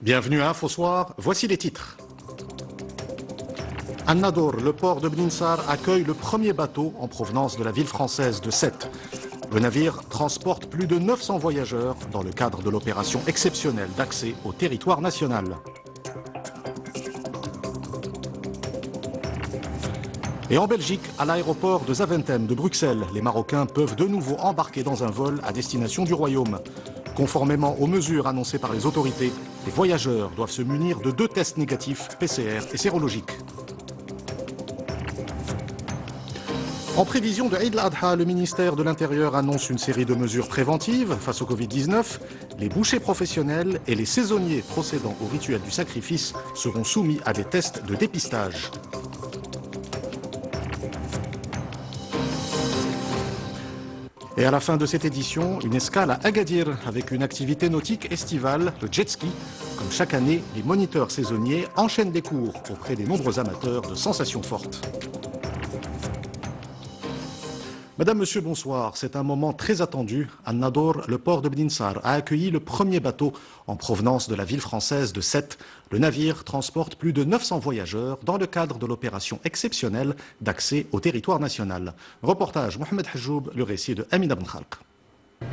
Bienvenue à Info Soir, voici les titres. An-Nador, le port de Bninsar, accueille le premier bateau en provenance de la ville française de Sète. Le navire transporte plus de 900 voyageurs dans le cadre de l'opération exceptionnelle d'accès au territoire national. Et en Belgique, à l'aéroport de Zaventem de Bruxelles, les Marocains peuvent de nouveau embarquer dans un vol à destination du Royaume. Conformément aux mesures annoncées par les autorités, les voyageurs doivent se munir de 2 tests négatifs PCR et sérologiques. En prévision de Eid al-Adha, le ministère de l'Intérieur annonce une série de mesures préventives face au Covid-19. Les bouchers professionnels et les saisonniers procédant au rituel du sacrifice seront soumis à des tests de dépistage. Et à la fin de cette édition, une escale à Agadir avec une activité nautique estivale, le jet ski. Comme chaque année, les moniteurs saisonniers enchaînent des cours auprès des nombreux amateurs de sensations fortes. Madame, Monsieur, bonsoir. C'est un moment très attendu. An-Nador, le port de Bninsar, a accueilli le premier bateau en provenance de la ville française de Sète. Le navire transporte plus de 900 voyageurs dans le cadre de l'opération exceptionnelle d'accès au territoire national. Reportage Mohamed Hajoub, le récit de Amina Ben Khalq.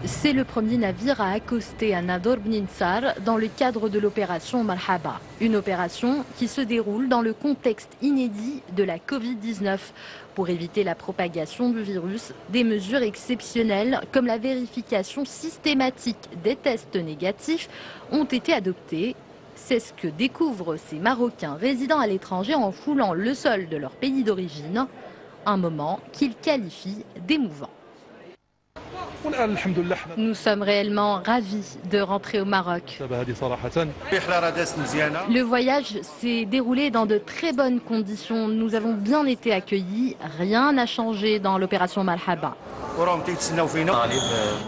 C'est le premier navire à accoster à Nador Bninsar dans le cadre de l'opération Marhaba. Une opération qui se déroule dans le contexte inédit de la Covid-19. Pour éviter la propagation du virus, des mesures exceptionnelles comme la vérification systématique des tests négatifs ont été adoptées. C'est ce que découvrent ces Marocains résidant à l'étranger en foulant le sol de leur pays d'origine. Un moment qu'ils qualifient d'émouvant. Nous sommes réellement ravis de rentrer au Maroc. Le voyage s'est déroulé dans de très bonnes conditions. Nous avons bien été accueillis. Rien n'a changé dans l'opération Marhaba.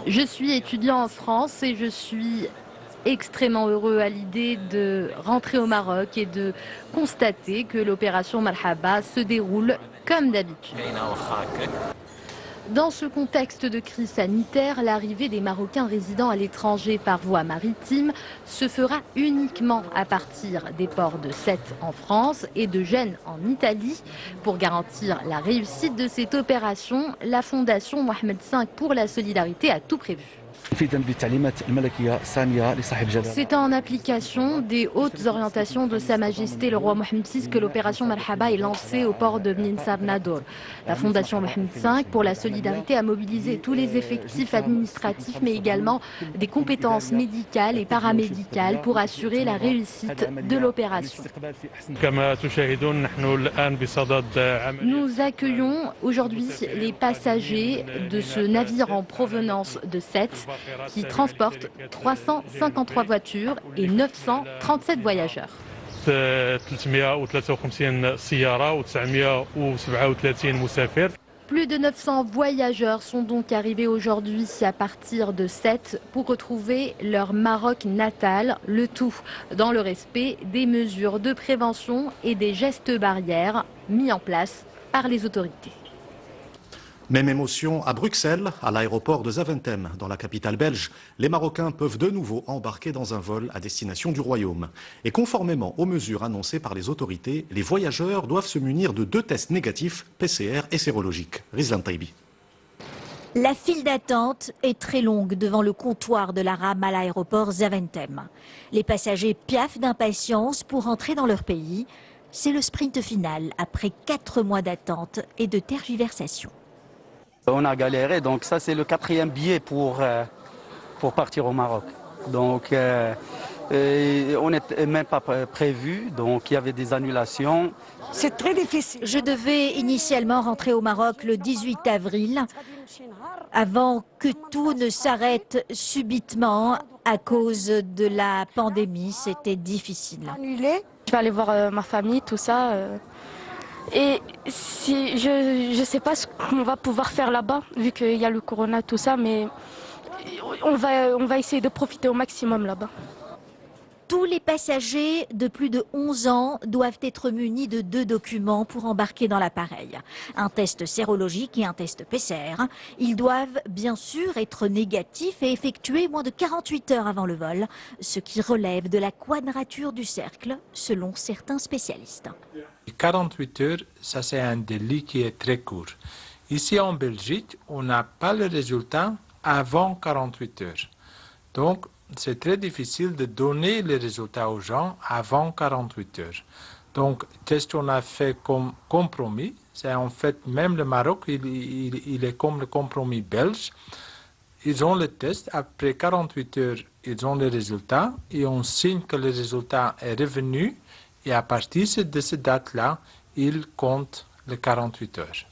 Je suis étudiant en France et je suis extrêmement heureux à l'idée de rentrer au Maroc et de constater que l'opération Marhaba se déroule comme d'habitude. Dans ce contexte de crise sanitaire, l'arrivée des Marocains résidant à l'étranger par voie maritime se fera uniquement à partir des ports de Sète en France et de Gênes en Italie. Pour garantir la réussite de cette opération, la Fondation Mohamed V pour la solidarité a tout prévu. C'est en application des hautes orientations de Sa Majesté le roi Mohamed VI que l'opération Marhaba est lancée au port de Bninsar Nador. La Fondation Mohamed V pour la solidarité a mobilisé tous les effectifs administratifs mais également des compétences médicales et paramédicales pour assurer la réussite de l'opération. Nous accueillons aujourd'hui les passagers de ce navire en provenance de Sète qui transporte 353 voitures et 937 voyageurs. Plus de 900 voyageurs sont donc arrivés aujourd'hui à partir de Sète pour retrouver leur Maroc natal, le tout dans le respect des mesures de prévention et des gestes barrières mis en place par les autorités. Même émotion à Bruxelles, à l'aéroport de Zaventem, dans la capitale belge. Les Marocains peuvent de nouveau embarquer dans un vol à destination du Royaume. Et conformément aux mesures annoncées par les autorités, les voyageurs doivent se munir de 2 tests négatifs, PCR et sérologiques. Rizlan Taibi. La file d'attente est très longue devant le comptoir de la rame à l'aéroport Zaventem. Les passagers piaffent d'impatience pour entrer dans leur pays. C'est le sprint final après 4 mois d'attente et de tergiversation. On a galéré, donc ça c'est le 4e billet pour partir au Maroc. Donc on n'était même pas prévu, donc il y avait des annulations. C'est très difficile. Je devais initialement rentrer au Maroc le 18 avril, avant que tout ne s'arrête subitement à cause de la pandémie. C'était difficile. Je vais aller voir ma famille, tout ça. Et si, je ne sais pas ce qu'on va pouvoir faire là-bas, vu qu'il y a le corona, tout ça, mais on va essayer de profiter au maximum là-bas. Tous les passagers de plus de 11 ans doivent être munis de 2 documents pour embarquer dans l'appareil. Un test sérologique et un test PCR. Ils doivent bien sûr être négatifs et effectués moins de 48 heures avant le vol, ce qui relève de la quadrature du cercle, selon certains spécialistes. 48 heures, ça c'est un délai qui est très court. Ici en Belgique, on n'a pas le résultat avant 48 heures. Donc, c'est très difficile de donner les résultats aux gens avant 48 heures. Donc, test qu'on a fait comme compromis, c'est en fait même le Maroc, il est comme le compromis belge. Ils ont le test, après 48 heures, ils ont les résultats et on signe que le résultat est revenu et à partir de cette date-là, ils comptent les 48 heures.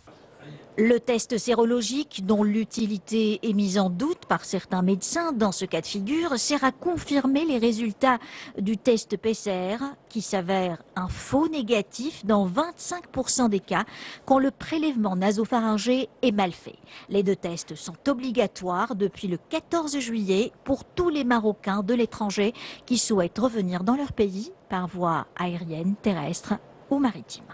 Le test sérologique, dont l'utilité est mise en doute par certains médecins dans ce cas de figure, sert à confirmer les résultats du test PCR qui s'avère un faux négatif dans 25% des cas quand le prélèvement nasopharyngé est mal fait. Les 2 tests sont obligatoires depuis le 14 juillet pour tous les Marocains de l'étranger qui souhaitent revenir dans leur pays par voie aérienne, terrestre ou maritime.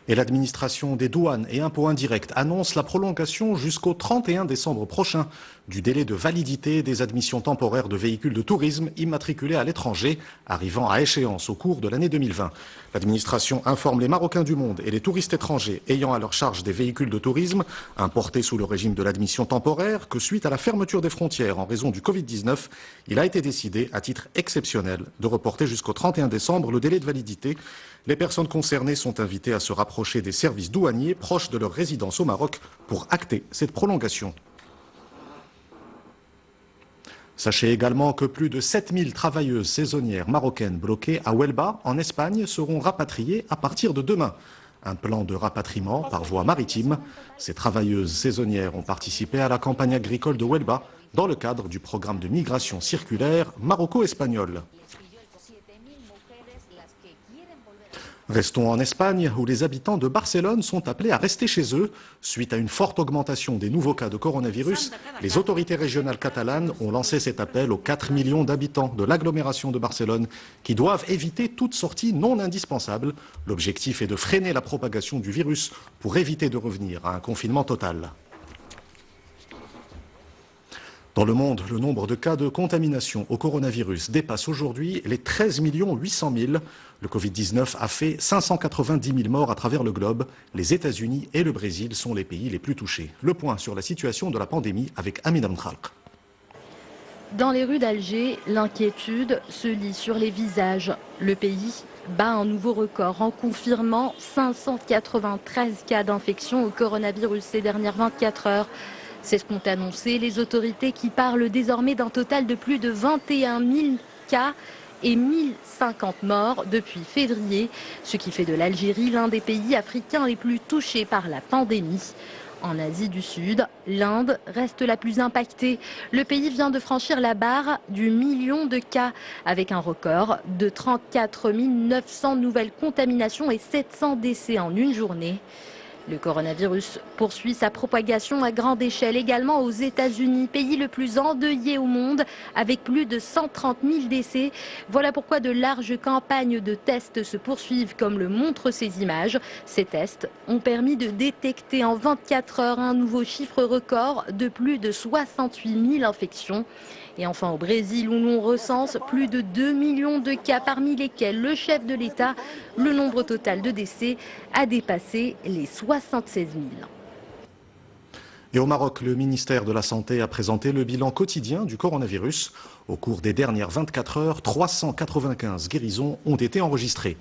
Et l'administration des douanes et impôts indirects annonce la prolongation jusqu'au 31 décembre prochain du délai de validité des admissions temporaires de véhicules de tourisme immatriculés à l'étranger, arrivant à échéance au cours de l'année 2020. L'administration informe les Marocains du monde et les touristes étrangers ayant à leur charge des véhicules de tourisme importés sous le régime de l'admission temporaire que suite à la fermeture des frontières en raison du Covid-19, il a été décidé à titre exceptionnel de reporter jusqu'au 31 décembre le délai de validité. Les personnes concernées sont invitées à se rapprocher des services douaniers proches de leur résidence au Maroc pour acter cette prolongation. Sachez également que plus de 7000 travailleuses saisonnières marocaines bloquées à Huelva, en Espagne, seront rapatriées à partir de demain. Un plan de rapatriement par voie maritime. Ces travailleuses saisonnières ont participé à la campagne agricole de Huelva dans le cadre du programme de migration circulaire maroco-espagnol. Restons en Espagne, où les habitants de Barcelone sont appelés à rester chez eux. Suite à une forte augmentation des nouveaux cas de coronavirus, les autorités régionales catalanes ont lancé cet appel aux 4 millions d'habitants de l'agglomération de Barcelone qui doivent éviter toute sortie non indispensable. L'objectif est de freiner la propagation du virus pour éviter de revenir à un confinement total. Dans le monde, le nombre de cas de contamination au coronavirus dépasse aujourd'hui les 13 800 000. Le Covid-19 a fait 590 000 morts à travers le globe. Les États-Unis et le Brésil sont les pays les plus touchés. Le point sur la situation de la pandémie avec Amina Mkhalq. Dans les rues d'Alger, l'inquiétude se lit sur les visages. Le pays bat un nouveau record en confirmant 593 cas d'infection au coronavirus ces dernières 24 heures. C'est ce qu'ont annoncé les autorités qui parlent désormais d'un total de plus de 21 000 cas et 1050 morts depuis février, ce qui fait de l'Algérie l'un des pays africains les plus touchés par la pandémie. En Asie du Sud, l'Inde reste la plus impactée. Le pays vient de franchir la barre du million de cas, avec un record de 34 900 nouvelles contaminations et 700 décès en une journée. Le coronavirus poursuit sa propagation à grande échelle également aux États-Unis, pays le plus endeuillé au monde, avec plus de 130 000 décès. Voilà pourquoi de larges campagnes de tests se poursuivent, comme le montrent ces images. Ces tests ont permis de détecter en 24 heures un nouveau chiffre record de plus de 68 000 infections. Et enfin au Brésil, où l'on recense plus de 2 millions de cas, parmi lesquels le chef de l'État, le nombre total de décès a dépassé les 76 000. Et au Maroc, le ministère de la Santé a présenté le bilan quotidien du coronavirus. Au cours des dernières 24 heures, 395 guérisons ont été enregistrées.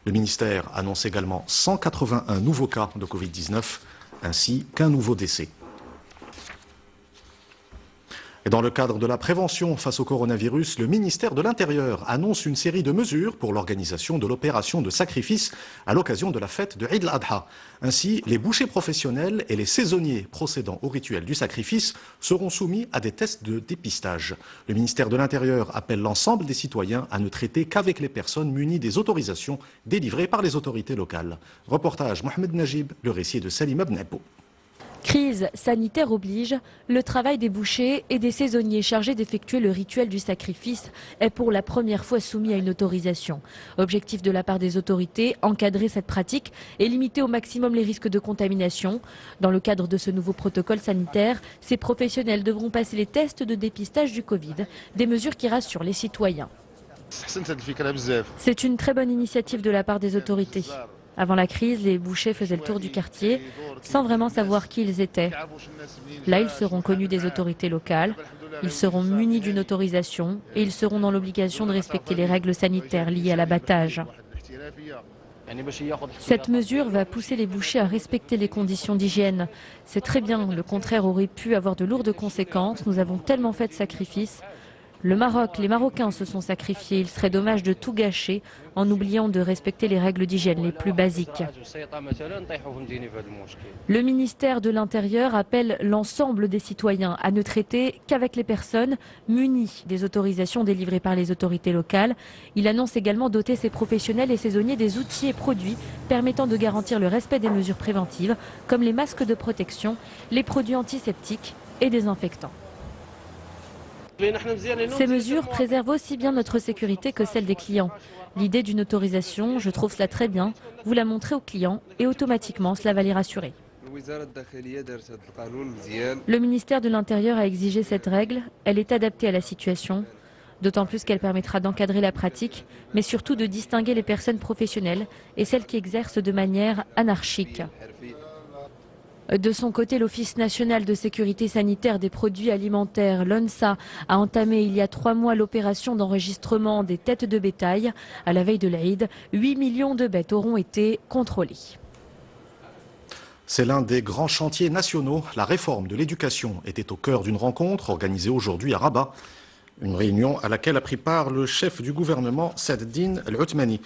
Le ministère annonce également 181 nouveaux cas de Covid-19, ainsi qu'un nouveau décès. Et dans le cadre de la prévention face au coronavirus, le ministère de l'Intérieur annonce une série de mesures pour l'organisation de l'opération de sacrifice à l'occasion de la fête de Eid al-Adha. Ainsi, les bouchers professionnels et les saisonniers procédant au rituel du sacrifice seront soumis à des tests de dépistage. Le ministère de l'Intérieur appelle l'ensemble des citoyens à ne traiter qu'avec les personnes munies des autorisations délivrées par les autorités locales. Reportage Mohamed Najib, le récit de Salim Abnebo. Crise sanitaire oblige, le travail des bouchers et des saisonniers chargés d'effectuer le rituel du sacrifice est pour la première fois soumis à une autorisation. Objectif de la part des autorités, encadrer cette pratique et limiter au maximum les risques de contamination. Dans le cadre de ce nouveau protocole sanitaire, ces professionnels devront passer les tests de dépistage du Covid, des mesures qui rassurent les citoyens. C'est une très bonne initiative de la part des autorités. Avant la crise, les bouchers faisaient le tour du quartier sans vraiment savoir qui ils étaient. Là, ils seront connus des autorités locales, ils seront munis d'une autorisation et ils seront dans l'obligation de respecter les règles sanitaires liées à l'abattage. Cette mesure va pousser les bouchers à respecter les conditions d'hygiène. C'est très bien, le contraire aurait pu avoir de lourdes conséquences. Nous avons tellement fait de sacrifices. Le Maroc, les Marocains se sont sacrifiés. Il serait dommage de tout gâcher en oubliant de respecter les règles d'hygiène les plus basiques. Le ministère de l'Intérieur appelle l'ensemble des citoyens à ne traiter qu'avec les personnes munies des autorisations délivrées par les autorités locales. Il annonce également doter ses professionnels et saisonniers des outils et produits permettant de garantir le respect des mesures préventives, comme les masques de protection, les produits antiseptiques et désinfectants. Ces mesures préservent aussi bien notre sécurité que celle des clients. L'idée d'une autorisation, je trouve cela très bien. Vous la montrez aux clients et automatiquement cela va les rassurer. Le ministère de l'Intérieur a exigé cette règle. Elle est adaptée à la situation. D'autant plus qu'elle permettra d'encadrer la pratique, mais surtout de distinguer les personnes professionnelles et celles qui exercent de manière anarchique. De son côté, l'Office national de sécurité sanitaire des produits alimentaires, l'ONSA, a entamé il y a 3 mois l'opération d'enregistrement des têtes de bétail. À la veille de l'Aïd, 8 millions de bêtes auront été contrôlées. C'est l'un des grands chantiers nationaux. La réforme de l'éducation était au cœur d'une rencontre organisée aujourd'hui à Rabat. Une réunion à laquelle a pris part le chef du gouvernement, Saad-Din Al-Othmani.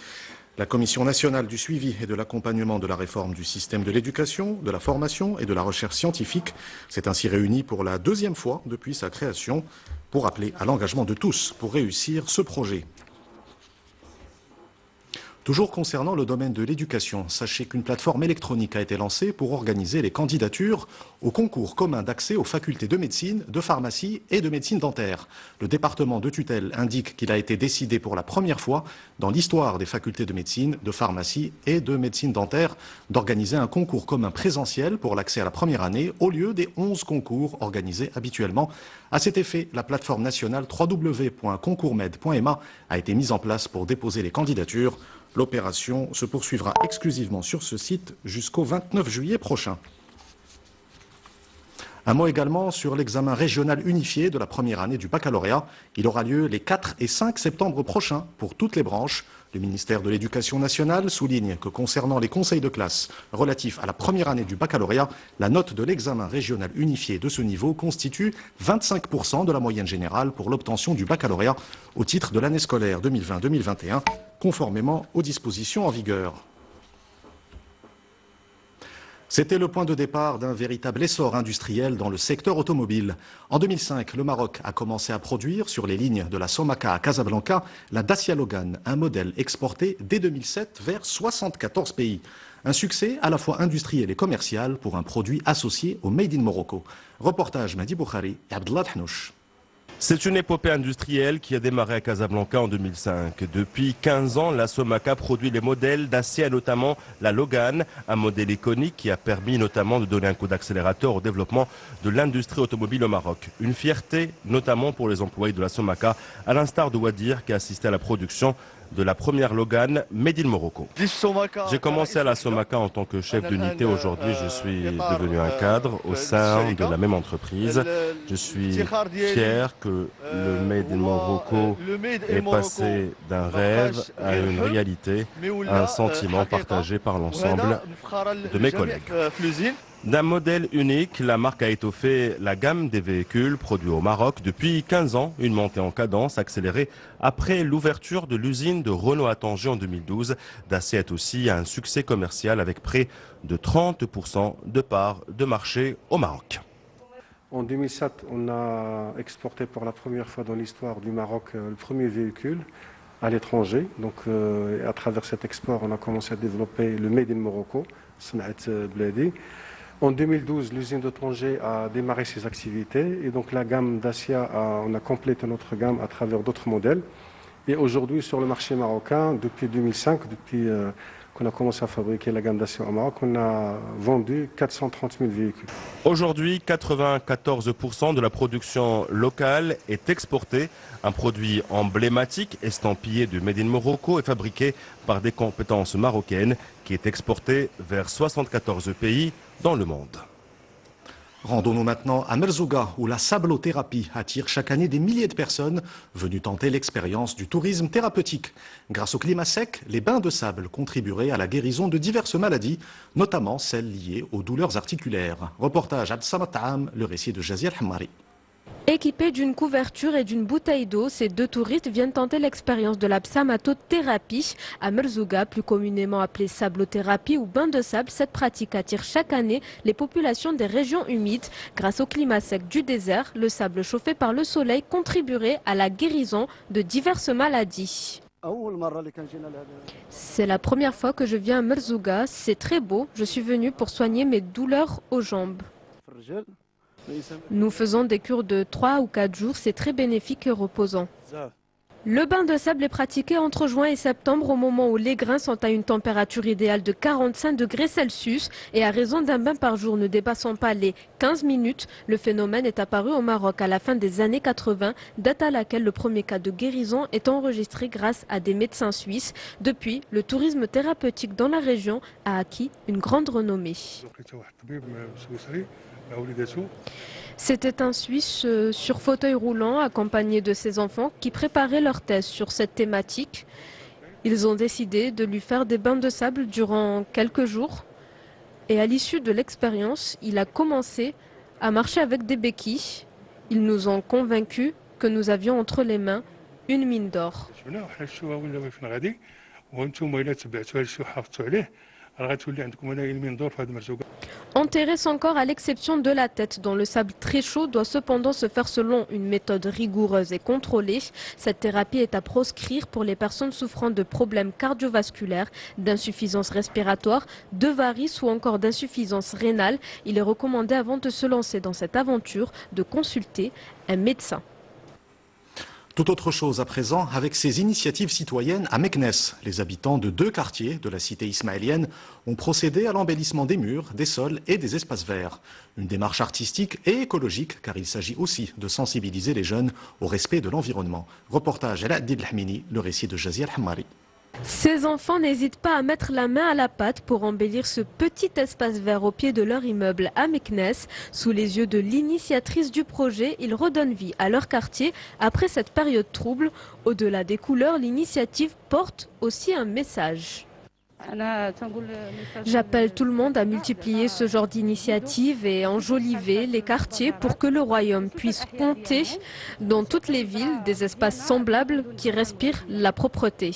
La Commission nationale du suivi et de l'accompagnement de la réforme du système de l'éducation, de la formation et de la recherche scientifique s'est ainsi réunie pour la 2e fois depuis sa création pour appeler à l'engagement de tous pour réussir ce projet. Toujours concernant le domaine de l'éducation, sachez qu'une plateforme électronique a été lancée pour organiser les candidatures au concours commun d'accès aux facultés de médecine, de pharmacie et de médecine dentaire. Le département de tutelle indique qu'il a été décidé pour la première fois dans l'histoire des facultés de médecine, de pharmacie et de médecine dentaire d'organiser un concours commun présentiel pour l'accès à la première année au lieu des 11 concours organisés habituellement. À cet effet, la plateforme nationale www.concourmed.ma a été mise en place pour déposer les candidatures. L'opération se poursuivra exclusivement sur ce site jusqu'au 29 juillet prochain. Un mot également sur l'examen régional unifié de la première année du baccalauréat. Il aura lieu les 4 et 5 septembre prochains pour toutes les branches. Le ministère de l'Éducation nationale souligne que concernant les conseils de classe relatifs à la première année du baccalauréat, la note de l'examen régional unifié de ce niveau constitue 25% de la moyenne générale pour l'obtention du baccalauréat au titre de l'année scolaire 2020-2021, conformément aux dispositions en vigueur. C'était le point de départ d'un véritable essor industriel dans le secteur automobile. En 2005, le Maroc a commencé à produire sur les lignes de la Somaca à Casablanca la Dacia Logan, un modèle exporté dès 2007 vers 74 pays. Un succès à la fois industriel et commercial pour un produit associé au Made in Morocco. Reportage Mehdi Boukhari et Abdellah Thnouch. C'est une épopée industrielle qui a démarré à Casablanca en 2005. Depuis 15 ans, la Somaca produit les modèles Dacia, notamment la Logan, un modèle iconique qui a permis notamment de donner un coup d'accélérateur au développement de l'industrie automobile au Maroc. Une fierté notamment pour les employés de la Somaca, à l'instar de Wadir qui a assisté à la production de la première Logan Made in Morocco. J'ai commencé à la Somaca en tant que chef d'unité. Aujourd'hui, je suis devenu un cadre au sein de la même entreprise. Je suis fier que le Made in Morocco est passé d'un rêve à une réalité, un sentiment partagé par l'ensemble de mes collègues. D'un modèle unique, la marque a étoffé la gamme des véhicules produits au Maroc. Depuis 15 ans, une montée en cadence accélérée après l'ouverture de l'usine de Renault à Tanger en 2012. Dacia est aussi un succès commercial avec près de 30% de parts de marché au Maroc. En 2007, on a exporté pour la première fois dans l'histoire du Maroc le premier véhicule à l'étranger. Donc, à travers cet export, on a commencé à développer le Made in Morocco, Smaat Bladi. En 2012, l'usine de Tanger a démarré ses activités et donc la gamme Dacia, on a complété notre gamme à travers d'autres modèles. Et aujourd'hui, sur le marché marocain, depuis 2005, depuis qu'on a commencé à fabriquer la gamme Dacia au Maroc, on a vendu 430 000 véhicules. Aujourd'hui, 94% de la production locale est exportée. Un produit emblématique, estampillé de Made in Morocco et fabriqué par des compétences marocaines qui est exporté vers 74 pays dans le monde. Rendons-nous maintenant à Merzouga, où la sablothérapie attire chaque année des milliers de personnes venues tenter l'expérience du tourisme thérapeutique. Grâce au climat sec, les bains de sable contribueraient à la guérison de diverses maladies, notamment celles liées aux douleurs articulaires. Reportage Abdessamad Taam, le récit de Jazir Hammari. Équipés d'une couverture et d'une bouteille d'eau, ces deux touristes viennent tenter l'expérience de la psamatothérapie à Merzouga, plus communément appelée sablothérapie ou bain de sable. Cette pratique attire chaque année les populations des régions humides. Grâce au climat sec du désert, le sable chauffé par le soleil contribuerait à la guérison de diverses maladies. C'est la première fois que je viens à Merzouga. C'est très beau. Je suis venu pour soigner mes douleurs aux jambes. Nous faisons des cures de 3 ou 4 jours, c'est très bénéfique et reposant. Le bain de sable est pratiqué entre juin et septembre au moment où les grains sont à une température idéale de 45 degrés Celsius et à raison d'un bain par jour ne dépassant pas les 15 minutes. Le phénomène est apparu au Maroc à la fin des années 80, date à laquelle le premier cas de guérison est enregistré grâce à des médecins suisses. Depuis, le tourisme thérapeutique dans la région a acquis une grande renommée. C'était un Suisse sur fauteuil roulant accompagné de ses enfants qui préparaient leur thèse sur cette thématique. Ils ont décidé de lui faire des bains de sable durant quelques jours. Et à l'issue de l'expérience, il a commencé à marcher avec des béquilles. Ils nous ont convaincus que nous avions entre les mains une mine d'or. Enterrer son corps à l'exception de la tête dans le sable très chaud doit cependant se faire selon une méthode rigoureuse et contrôlée. Cette thérapie est à proscrire pour les personnes souffrant de problèmes cardiovasculaires, d'insuffisance respiratoire, de varices ou encore d'insuffisance rénale. Il est recommandé avant de se lancer dans cette aventure de consulter un médecin. Tout autre chose à présent avec ces initiatives citoyennes à Meknes. Les habitants de 2 quartiers de la cité ismaélienne ont procédé à l'embellissement des murs, des sols et des espaces verts. Une démarche artistique et écologique car il s'agit aussi de sensibiliser les jeunes au respect de l'environnement. Reportage El Adil Hamini, le récit de Jazir Hammari. Ces enfants n'hésitent pas à mettre la main à la pâte pour embellir ce petit espace vert au pied de leur immeuble à Meknes. Sous les yeux de l'initiatrice du projet, ils redonnent vie à leur quartier après cette période trouble. Au-delà des couleurs, l'initiative porte aussi un message. J'appelle tout le monde à multiplier ce genre d'initiative et enjoliver les quartiers pour que le royaume puisse compter dans toutes les villes des espaces semblables qui respirent la propreté.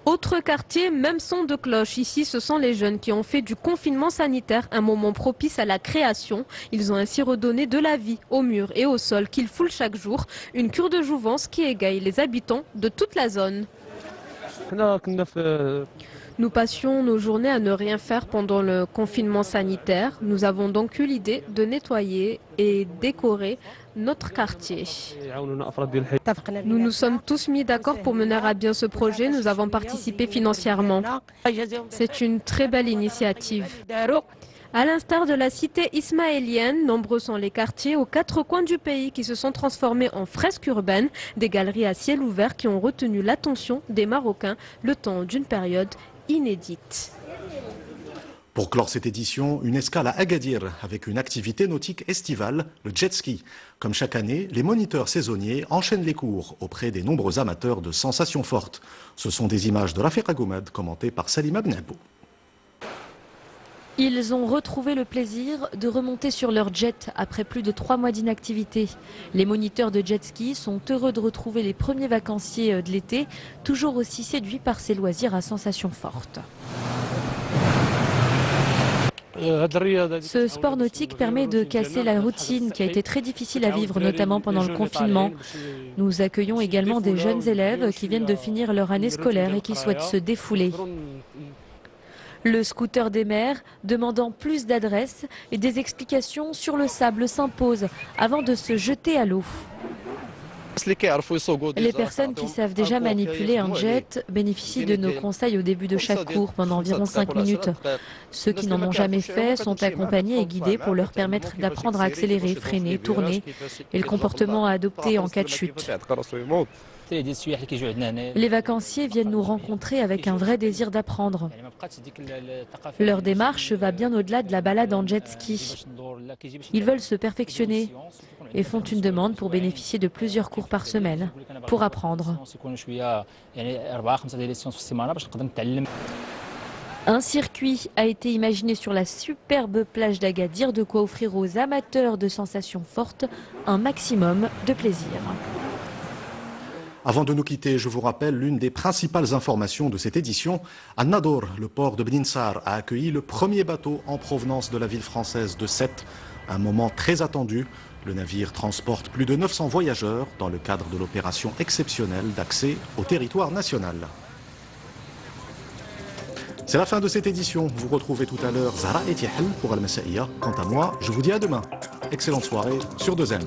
Autre quartier, même son de cloche. Ici, ce sont les jeunes qui ont fait du confinement sanitaire un moment propice à la création. Ils ont ainsi redonné de la vie aux murs et au sol qu'ils foulent chaque jour. Une cure de jouvence qui égaye les habitants de toute la zone. Nous passions nos journées à ne rien faire pendant le confinement sanitaire. Nous avons donc eu l'idée de nettoyer et décorer notre quartier. Nous nous sommes tous mis d'accord pour mener à bien ce projet. Nous avons participé financièrement. C'est une très belle initiative. À l'instar de la cité ismaélienne, nombreux sont les quartiers aux 4 coins du pays qui se sont transformés en fresques urbaines, des galeries à ciel ouvert qui ont retenu l'attention des Marocains le temps d'une période inédite. Pour clore cette édition, une escale à Agadir avec une activité nautique estivale, le jet ski. Comme chaque année, les moniteurs saisonniers enchaînent les cours auprès des nombreux amateurs de sensations fortes. Ce sont des images de Rafiq Agoumad commentées par Salima Benabou. Ils ont retrouvé le plaisir de remonter sur leur jet après plus de 3 mois d'inactivité. Les moniteurs de jet ski sont heureux de retrouver les premiers vacanciers de l'été, toujours aussi séduits par ces loisirs à sensations fortes. Ce sport nautique permet de casser la routine qui a été très difficile à vivre, notamment pendant le confinement. Nous accueillons également des jeunes élèves qui viennent de finir leur année scolaire et qui souhaitent se défouler. Le scooter des mers, demandant plus d'adresses et des explications sur le sable, s'impose avant de se jeter à l'eau. Les personnes qui savent déjà manipuler un jet bénéficient de nos conseils au début de chaque cours pendant environ 5 minutes. Ceux qui n'en ont jamais fait sont accompagnés et guidés pour leur permettre d'apprendre à accélérer, freiner, tourner et le comportement à adopter en cas de chute. Les vacanciers viennent nous rencontrer avec un vrai désir d'apprendre. Leur démarche va bien au-delà de la balade en jet ski. Ils veulent se perfectionner et font une demande pour bénéficier de plusieurs cours par semaine pour apprendre. Un circuit a été imaginé sur la superbe plage d'Agadir, de quoi offrir aux amateurs de sensations fortes un maximum de plaisir. Avant de nous quitter, je vous rappelle l'une des principales informations de cette édition. À Nador, le port de Bninsar a accueilli le premier bateau en provenance de la ville française de Sète. Un moment très attendu. Le navire transporte plus de 900 voyageurs dans le cadre de l'opération exceptionnelle d'accès au territoire national. C'est la fin de cette édition. Vous retrouvez tout à l'heure Zahra Etiehel pour Al Masaïa. Quant à moi, je vous dis à demain. Excellente soirée sur 2M.